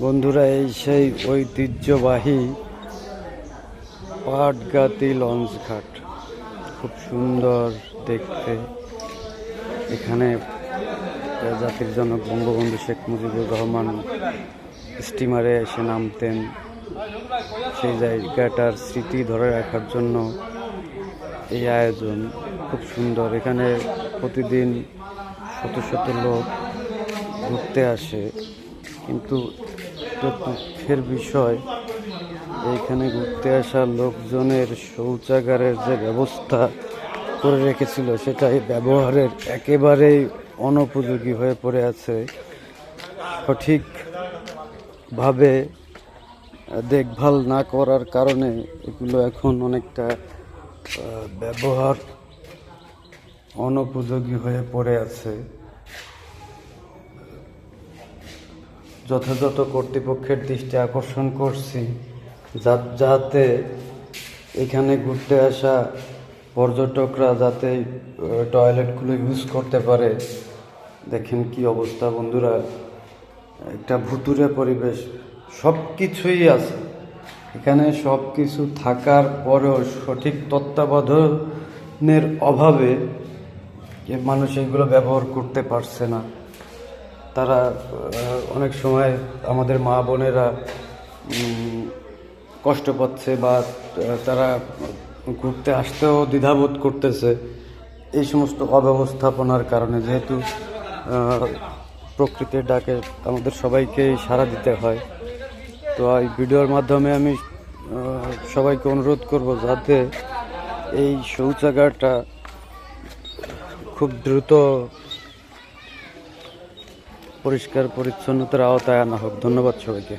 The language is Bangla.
বন্ধুরা, এই সেই ঐতিহ্যবাহী পাটগাতি লঞ্চ ঘাট, খুব সুন্দর দেখতে। এখানে জাতির জনক বঙ্গবন্ধু শেখ মুজিবুর রহমান স্টিমারে এসে নামতেন। সেই জায়গাটার স্মৃতি ধরে রাখার জন্য এই আয়োজন খুব সুন্দর। এখানে প্রতিদিন শত শত লোক ঘুরতে আসে, কিন্তু দুঃখের বিষয় এইখানে ঘুরতে আসা লোকজনের শৌচাগারের যে ব্যবস্থা করে রেখেছিল সেটা এই ব্যবহারের একেবারেই অনুপযোগী হয়ে পড়ে আছে। সঠিকভাবে দেখভাল না করার কারণে এগুলো এখন অনেকটা ব্যবহার অনুপযোগী হয়ে পড়ে আছে। যথাযথ কর্তৃপক্ষের দৃষ্টি আকর্ষণ করছি যাতে এখানে ঘুরতে আসা পর্যটকরা যাতে টয়লেটগুলো ইউজ করতে পারে। দেখেন কি অবস্থা বন্ধুরা, একটা ভুতুড়ে পরিবেশ। সব কিছুই আছে এখানে, সব কিছু থাকার পরেও সঠিক তত্ত্বাবধানের অভাবে মানুষ এগুলো ব্যবহার করতে পারছে না। তারা অনেক সময় আমাদের মা বোনেরা কষ্ট পাচ্ছে বা তারা ঘুরতে আসতেও দ্বিধাবোধ করতেছে এই সমস্ত অব্যবস্থাপনার কারণে। যেহেতু প্রকৃতির ডাকে আমাদের সবাইকেই সাড়া দিতে হয়, তো এই ভিডিওর মাধ্যমে আমি সবাইকে অনুরোধ করব যাতে এই শৌচাগারটা খুব দ্রুত পরিষ্কার পরিচ্ছন্নতার আওতায় আনা হোক। ধন্যবাদ সবাইকে।